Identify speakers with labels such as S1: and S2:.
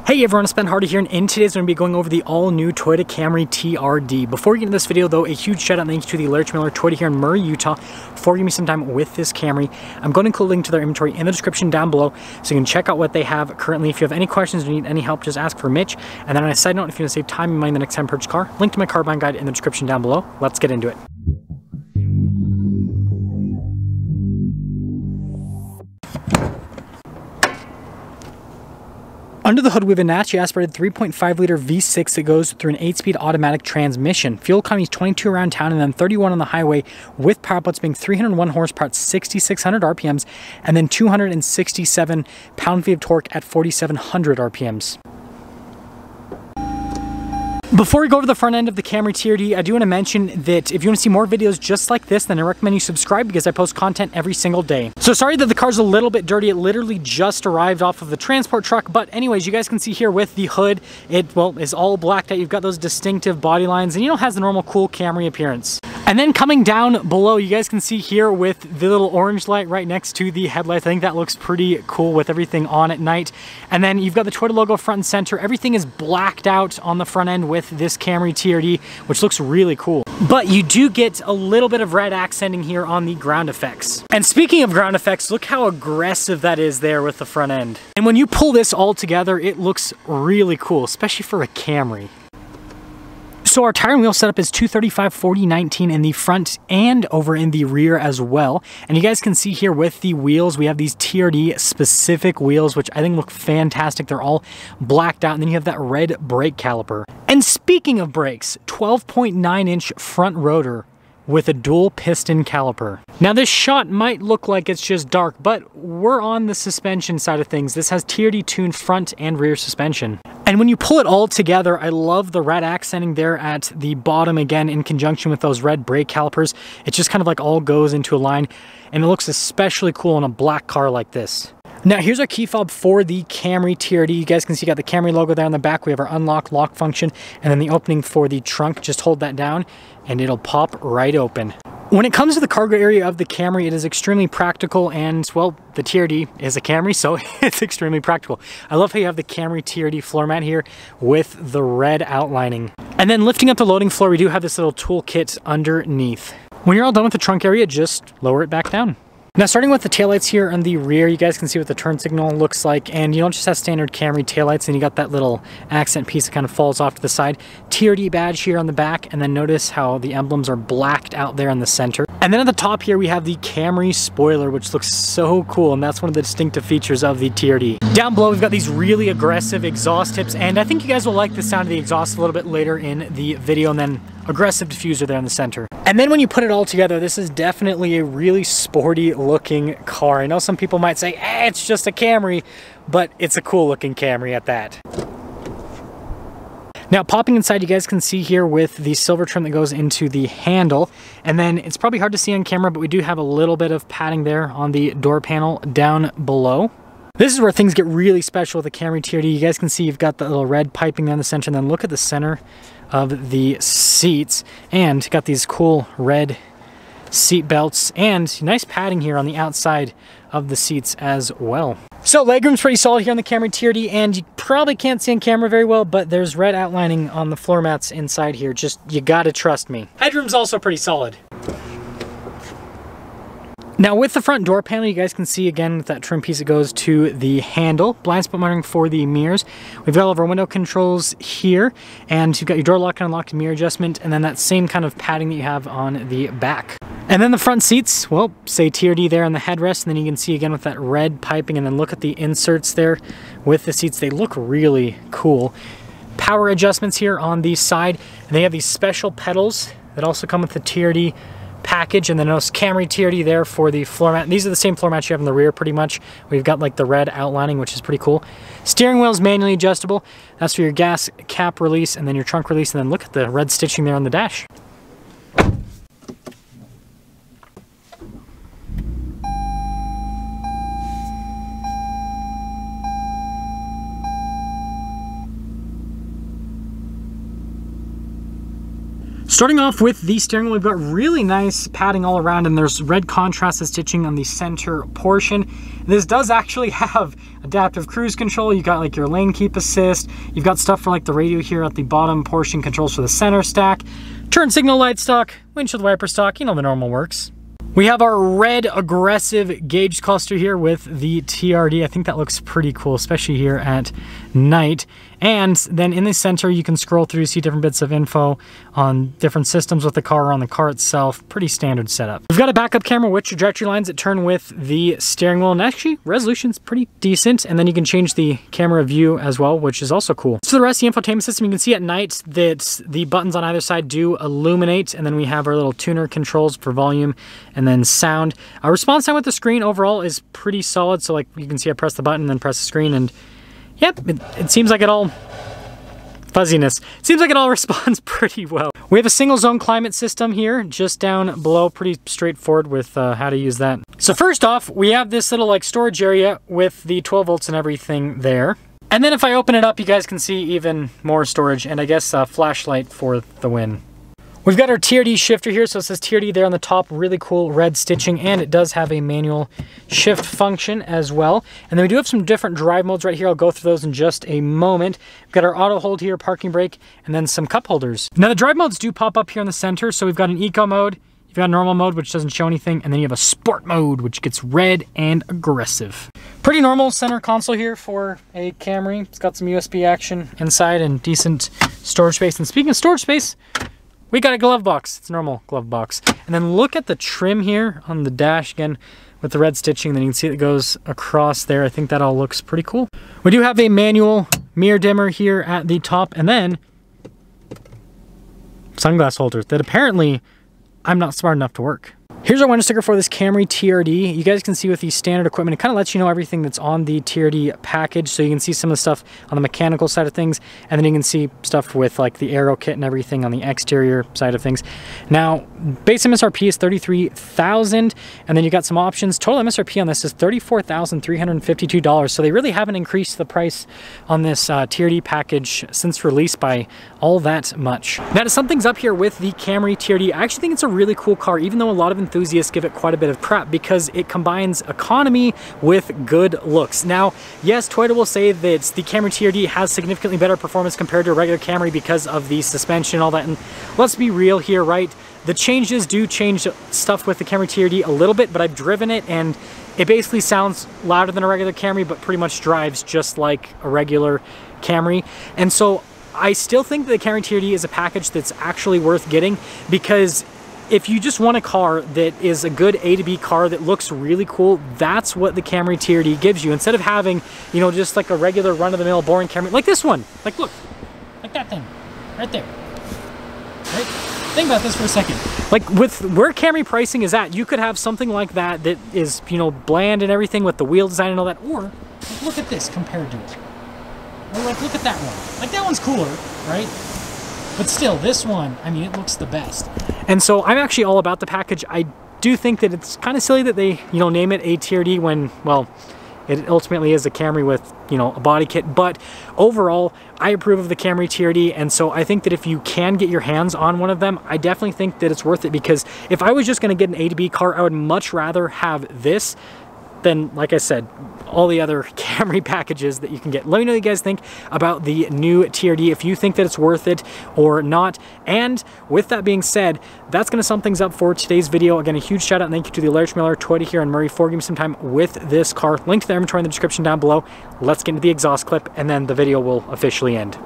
S1: Hey everyone, it's Ben Hardy here, and in today's we're going to be going over the all-new Toyota Camry TRD. Before we get into this video though, a huge shout out and thanks to the Larry Miller Toyota here in Murray, Utah for giving me some time with this Camry. I'm going to include a link to their inventory in the description down below so you can check out what they have currently. If you have any questions or need any help, just ask for Mitch. And then on a side note, if you want to save time and money the next time you purchase a car, link to my car buying guide in the description down below. Let's get into it. Under the hood, we have a naturally aspirated 3.5-liter V6 that goes through an 8-speed automatic transmission. Fuel economy is 22 around town and then 31 on the highway, with power outputs being 301 horsepower at 6,600 RPMs and then 267 pound-feet of torque at 4,700 RPMs. Before we go over the front end of the Camry TRD, I do want to mention that if you want to see more videos just like this, then I recommend you subscribe because I post content every single day. So sorry that the car's a little bit dirty. It literally just arrived off of the transport truck. But anyways, you guys can see here with the hood, it, well, is all blacked out. You've got those distinctive body lines and, you know, has the normal cool Camry appearance. And then coming down below, you guys can see here with the little orange light right next to the headlights. I think that looks pretty cool with everything on at night. And then you've got the Toyota logo front and center. Everything is blacked out on the front end with this Camry TRD, which looks really cool. But you do get a little bit of red accenting here on the ground effects. And speaking of ground effects, look how aggressive that is there with the front end. And when you pull this all together, it looks really cool, especially for a Camry. So our tire and wheel setup is 235/40/19 in the front and over in the rear as well. And you guys can see here with the wheels, we have these TRD specific wheels, which I think look fantastic. They're all blacked out. And then you have that red brake caliper. And speaking of brakes, 12.9-inch front rotor with a dual piston caliper. Now this shot might look like it's just dark, but we're on the suspension side of things. This has TRD tuned front and rear suspension. And when you pull it all together, I love the red accenting there at the bottom, again, in conjunction with those red brake calipers. It just kind of like all goes into a line, and it looks especially cool in a black car like this. Now here's our key fob for the Camry TRD. You guys can see you got the Camry logo there on the back. We have our unlock lock function, and then the opening for the trunk. Just hold that down and it'll pop right open. When it comes to the cargo area of the Camry, it is extremely practical, and well, the TRD is a Camry, so it's extremely practical. I love how you have the Camry TRD floor mat here with the red outlining. And then lifting up the loading floor, we do have this little toolkit underneath. When you're all done with the trunk area, just lower it back down. Now starting with the taillights here on the rear, you guys can see what the turn signal looks like, and you don't just have standard Camry taillights, and you got that little accent piece that kind of falls off to the side. TRD badge here on the back, and then notice how the emblems are blacked out there in the center. And then at the top here we have the Camry spoiler, which looks so cool, and that's one of the distinctive features of the TRD. Down below we've got these really aggressive exhaust tips, and I think you guys will like the sound of the exhaust a little bit later in the video, and then aggressive diffuser there in the center. And then when you put it all together, this is definitely a really sporty looking car. I know some people might say, it's just a Camry, but it's a cool looking Camry at that. Now popping inside, you guys can see here with the silver trim that goes into the handle, and then it's probably hard to see on camera, but we do have a little bit of padding there on the door panel down below. This is where things get really special with the Camry TRD. You guys can see you've got the little red piping down the center, and then look at the center of the seats, and got these cool red seat belts and nice padding here on the outside of the seats as well. So legroom's pretty solid here on the Camry TRD, and you probably can't see on camera very well, but there's red outlining on the floor mats inside here. Just, you gotta trust me. Headroom's also pretty solid. Now with the front door panel, you guys can see again with that trim piece that goes to the handle, blind spot monitoring for the mirrors. We've got all of our window controls here, and you've got your door lock and unlock mirror adjustment, and then that same kind of padding that you have on the back. And then the front seats, well, say TRD there on the headrest, and then you can see again with that red piping, and then look at the inserts there with the seats. They look really cool. Power adjustments here on the side, and they have these special pedals that also come with the TRD package, and then those Camry TRD there for the floor mat. These are the same floor mats you have in the rear pretty much. We've got like the red outlining, which is pretty cool. Steering wheel is manually adjustable. That's for your gas cap release and then your trunk release, and then look at the red stitching there on the dash. Starting off with the steering wheel, we've got really nice padding all around, and there's red contrasted stitching on the center portion. And This does actually have adaptive cruise control. You got like your lane keep assist. You've got stuff for like the radio here at the bottom portion, controls for the center stack, turn signal light stock, windshield wiper stock, you know the normal works. We have our red aggressive gauge cluster here with the TRD. I think that looks pretty cool, especially here at night. And then in the center, you can scroll through, see different bits of info on different systems with the car or on the car itself. Pretty standard setup. We've got a backup camera with trajectory lines that turn with the steering wheel, and actually resolution's pretty decent. And then you can change the camera view as well, which is also cool. So the rest of the infotainment system, you can see at night that the buttons on either side do illuminate, and then we have our little tuner controls for volume and then sound. Our response time with the screen overall is pretty solid. So like you can see I press the button, then press the screen, and yep, it seems like it all, fuzziness, it seems like it all responds pretty well. We have a single zone climate system here just down below, pretty straightforward with how to use that. So first off, we have this little like storage area with the 12 volts and everything there. And then if I open it up, you guys can see even more storage and I guess a flashlight for the win. We've got our TRD shifter here, so it says TRD there on the top, really cool red stitching, and it does have a manual shift function as well. And then we do have some different drive modes right here. I'll go through those in just a moment. We've got our auto hold here, parking brake, and then some cup holders. Now the drive modes do pop up here in the center, so we've got an eco mode, you've got normal mode, which doesn't show anything, and then you have a sport mode, which gets red and aggressive. Pretty normal center console here for a Camry. It's got some USB action inside and decent storage space. And speaking of storage space, we got a glove box. It's a normal glove box. And then look at the trim here on the dash again with the red stitching. Then you can see it goes across there. I think that all looks pretty cool. We do have a manual mirror dimmer here at the top, and then sunglass holders that apparently I'm not smart enough to work. Here's our window sticker for this Camry TRD. You guys can see with the standard equipment, it kind of lets you know everything that's on the TRD package. So you can see some of the stuff on the mechanical side of things, and then you can see stuff with like the aero kit and everything on the exterior side of things. Now, base MSRP is $33,000, and then you got some options. Total MSRP on this is $34,352. So they really haven't increased the price on this TRD package since release by all that much. Now, to sum things up here with the Camry TRD, I actually think it's a really cool car, even though a lot of enthusiasts give it quite a bit of crap because it combines economy with good looks. Now, yes, Toyota will say that the Camry TRD has significantly better performance compared to a regular Camry because of the suspension and all that, and let's be real here, right? The changes do change stuff with the Camry TRD a little bit, but I've driven it and it basically sounds louder than a regular Camry, but pretty much drives just like a regular Camry. And so I still think that the Camry TRD is a package that's actually worth getting, because if you just want a car that is a good A to B car that looks really cool, that's what the Camry TRD gives you. Instead of having, you know, just like a regular run-of-the-mill boring Camry, like this one. Like, look, like that thing, right there. Right? Think about this for a second. Like, with where Camry pricing is at, you could have something like that that is, you know, bland and everything with the wheel design and all that, or like, look at this compared to it. Or like, look at that one. Like, that one's cooler, right? But still, this one, I mean, it looks the best. And so I'm actually all about the package. I do think that it's kind of silly that they, you know, name it a TRD when, well, it ultimately is a Camry with, you know, a body kit. But overall, I approve of the Camry TRD. And so I think that if you can get your hands on one of them, I definitely think that it's worth it, because if I was just going to get an A to B car, I would much rather have this than, like I said, all the other Camry packages that you can get. Let me know what you guys think about the new TRD, if you think that it's worth it or not. And with that being said, that's going to sum things up for today's video. Again, a huge shout out and thank you to the Large Miller Toyota here in Murray for giving me some time with this car. Link to the inventory in the description down below. Let's get into the exhaust clip and then the video will officially end.